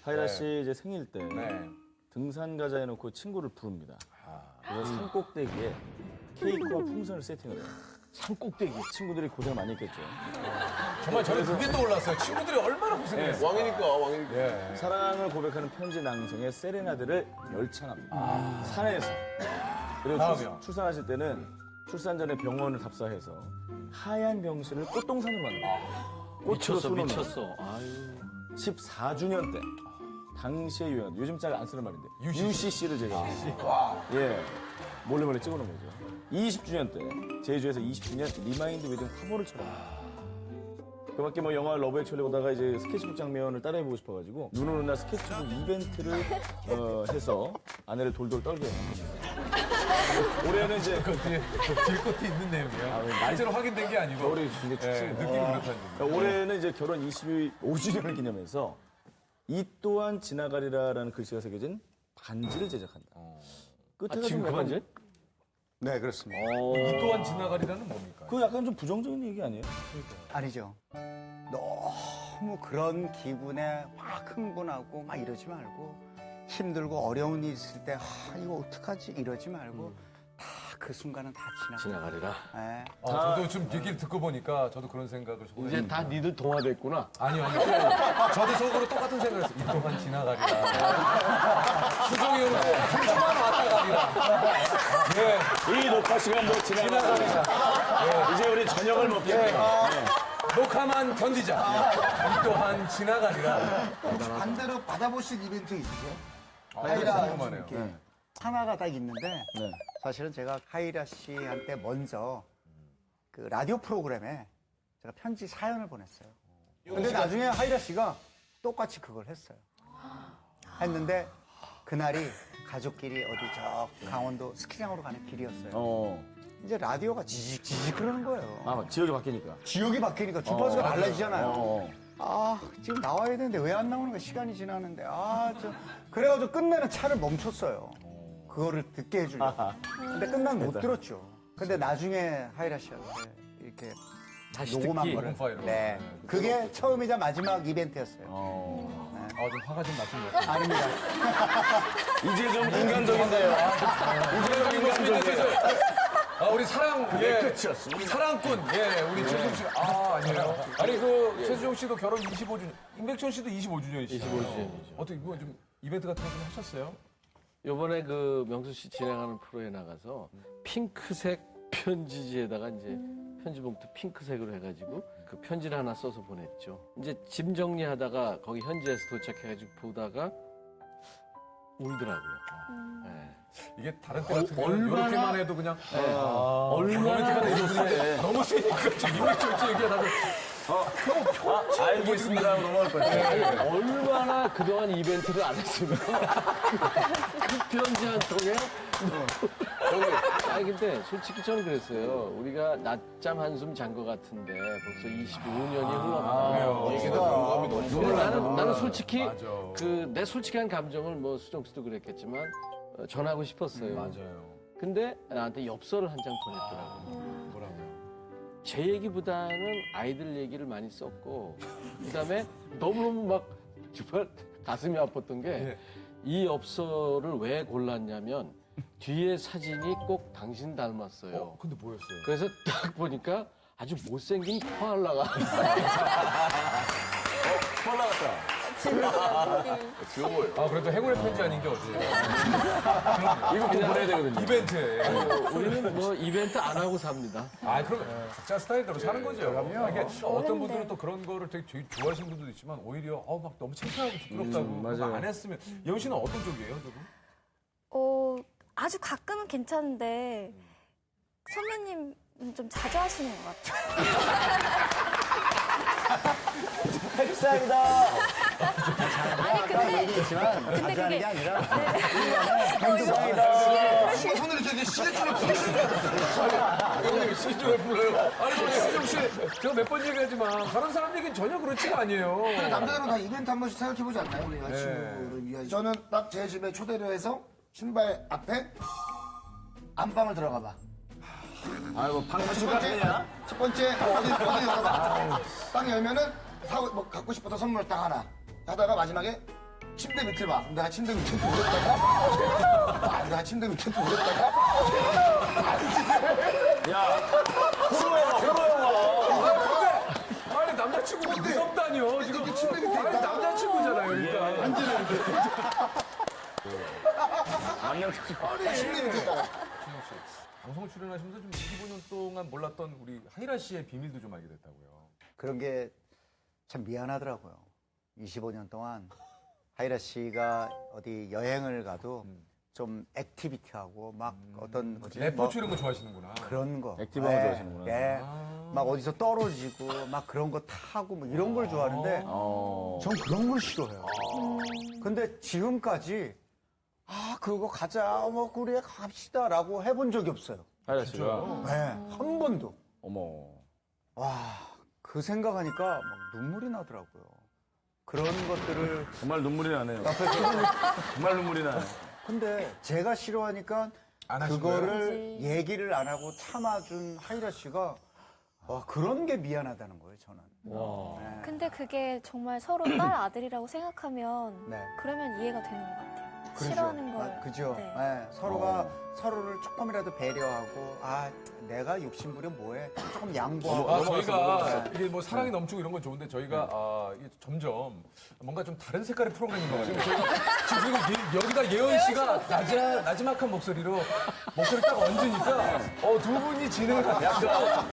하이라 씨 이제 생일 때 네. 등산 가자 해놓고 친구를 부릅니다. 그래서 산 꼭대기에 케이크와 풍선을 세팅을 해요. 산 꼭대기. 친구들이 고생 많이 했겠죠. 정말 저는 그게 떠올랐어요. 친구들이 얼마나 고생했어요. 왕이니까. 예. 사랑을 고백하는 편지 낭송의 세레나데를 열창합니다. 산에서. 그리고 다음이요. 출산하실 때는 출산 전에 병원을 답사해서 하얀 병실을 꽃동산으로 만듭니다. 꽃으로 미쳤어, 수놓는 미쳤어. 아유. 14주년 때 당시에 유행, 요즘 잘 안 쓰는 말인데 UCC. UCC를 제가 예 몰래 찍어놓은 거죠. 20주년 때 제주에서 20주년 리마인드 웨딩 화보를 촬영합니다. 그밖에 뭐 영화 러브 액츄얼리 보다가 이제 스케치북 장면을 따라해보고 싶어가지고 눈 오는 날 스케치북 이벤트를 해서 아내를 돌돌 떨게 합니다. 올해는 이제 딜꽃이 있는 내용이에요. 실제로 확인된 게 아니고. 겨울이 굉장히 춥습니다. 느낌이 그렇다는 올해는 이제 결혼 25주년을 기념해서 이 또한 지나가리라라는 글씨가 새겨진 반지를 제작한다. 끝에가 지금 좀 그 약간 반지? 네, 그렇습니다. 이 또한 지나가리라는 뭡니까? 그 약간 좀 부정적인 얘기 아니에요? 아니죠. 너무 그런 기분에 막 흥분하고 막 이러지 말고 힘들고 어려운 일 있을 때 이거 어떡하지 이러지 말고 다 그 순간은 다 지나가리라. 네. 저도 좀 얘기를 듣고 보니까 저도 그런 생각을 속으로 이제 다 니들 동화됐구나. 아니요. 저도 속으로 똑같은 생각을 했어요. 이 또한 지나가리라. 수종이 형도 한 주만 왔다 가리라. 예. 이 녹화 시간도 지나가리라. 이제 우리 저녁을 먹겠네요. 녹화만 견디자. 이 또한 지나가리라. 반대로 받아보신 이벤트 있으세요? 하이라 궁금하네요. 하나가 딱 있는데 네. 사실은 제가 하이라 씨한테 먼저 그 라디오 프로그램에 제가 편지 사연을 보냈어요. 근데 나중에 하이라 씨가 똑같이 그걸 했어요. 했는데 그날이 가족끼리 어디 저 강원도 스키장으로 가는 길이었어요. 이제 라디오가 지직 그러는 거예요. 아, 지역이 바뀌니까. 지역이 바뀌니까 주파수가 달라지잖아요. 지금 나와야 되는데 왜 안 나오는 거야? 시간이 지나는데. 그래가지고 끝내는 차를 멈췄어요. 그거를 듣게 해주려고. 근데 끝나면 못 들었죠. 근데 나중에 하이라 씨한테 이렇게 다시 녹음한 듣기. 거를. 녹음 파일로. 네. 그게 처음이자 마지막 이벤트였어요. 좀 화가 좀 났던 것 같아요. 아닙니다. 이제 좀 인간적인데요. 인간적인 모습인데 우리 사랑, 끝이었습니다. 사랑꾼, 우리 최수종 씨. 아니에요. 아니, 최수종 씨도 결혼 25주년, 임백천 씨도 25주년이시죠? 25주년이죠. 어떻게, 뭐 좀 이벤트 같은 거 좀 하셨어요? 요번에 그 명수 씨 진행하는 프로에 나가서 핑크색 편지지에다가 이제 편지 봉투 핑크색으로 해가지고 그 편지를 하나 써서 보냈죠. 이제 짐 정리하다가 거기 현지에서 도착해가지고 보다가 울더라고요. 네. 이게 다른 때 같은 경우는 얼마나- 이렇게만 해도 그냥 얼마나 너무 세니까 지금 임백천 씨 얘기하다가 알고 있습니다. 넘어갈 거예요. 얼마나 그동안 이벤트를 안 했으면 그 편지 한 통에 근데 솔직히 저는 그랬어요. 우리가 낮잠 한숨 잔 것 같은데 벌써 25년이 흘렀다. 나는 솔직히 맞아. 그 내 솔직한 감정을 뭐 수정 씨도 그랬겠지만 전하고 싶었어요. 맞아요. 근데 나한테 엽서를 한 장 보냈더라고요. 뭐라고요? 제 얘기보다는 아이들 얘기를 많이 썼고 그다음에 너무너무 막 정말 가슴이 아팠던 게 이 엽서를 왜 골랐냐면 뒤에 사진이 꼭 당신 닮았어요. 근데 뭐였어요? 그래서 딱 보니까 아주 못생긴 코알라가 그래도 행운의 편지 아닌 게 어디예요? 이거 꼭 보내야 되거든요. 이벤트에. 우리는 뭐 이벤트 안 하고 삽니다. 그럼 각자 스타일대로 사는 거죠. 이게 어떤 분들은 또 그런 거를 되게 좋아하시는 분들도 있지만 오히려 막 너무 창피하고 부끄럽다고 맞아요. 안 했으면. 영희 씨는 어떤 쪽이에요, 두 분? 아주 가끔은 괜찮은데 선배님은 좀 자주 하시는 것 같아요. 햇살이다. 아니 근데 얘기했지만 자주 하는 게 그게- 아니라 손을 이렇게 시계줄을 부르시는 형님 시중을 불러요. 아니, 시중 씨, 제가 몇 번 얘기하지만 다른 사람 얘기는 전혀 그렇지가 아니에요. 남자들은 다 이벤트 한 번씩 생각해보지 않나요? 우리 여자친구를 위해. 저는 딱 제 집에 초대를 해서 신발 앞에 안방을 들어가 봐. 아이고, 방사수 첫 번째, 같으냐? 첫 번째 어디 열어봐. 딱 열면은 갖고 싶었던 선물 딱 하나. 하다가 마지막에 침대 밑에 봐. 내가 침대 밑에 누웠다가 내가 침대 밑에 누웠다가 야, 호러 영화. 아니 남자친구 무섭다니요. 지금 침대 밑에 아니 남자친구잖아요. 일단. 남녀 침대 밑에 있다가 방송 출연하시면서 좀 25년 동안 몰랐던 우리 하이라 씨의 비밀도 좀 알게 됐다고요. 그런 게 참 미안하더라고요. 25년 동안 하이라 씨가 어디 여행을 가도 좀 액티비티하고 막 어떤 뭐지? 레포츠 이런 거 좋아하시는구나. 그런 거. 액티브한 거 좋아하시는구나. 네. 막 어디서 떨어지고 막 그런 거 타고 뭐 이런 걸 좋아하는데 전 그런 걸 싫어해요. 근데 지금까지 그거 가자, 뭐 그래 갑시다라고 해본 적이 없어요. 하이라 씨가. 네, 한 번도. 어머. 와, 그 생각하니까 막 눈물이 나더라고요. 그런 것들을 정말 눈물이 나네요. 앞에 지금 정말 눈물이 나네. 근데 제가 싫어하니까 안 하신 그거를 얘기를 안 하고 참아준 하이라 씨가 와, 그런 게 미안하다는 거예요, 저는. 네. 근데 그게 정말 서로 딸 아들이라고 생각하면 네. 그러면 이해가 되는 것 같아요. 그러죠. 싫어하는 걸. 그죠. 네. 네, 서로가 서로를 조금이라도 배려하고 내가 욕심부려 뭐해? 조금 양보하고. 저희가 이게 뭐 사랑이 넘치고 이런 건 좋은데 저희가 이게 점점 뭔가 좀 다른 색깔의 프로그램인 것 같아요. 지금 여기다 예원 씨가 나지막한 목소리로 목소리 딱 얹으니까 두 분이 진행을 하니까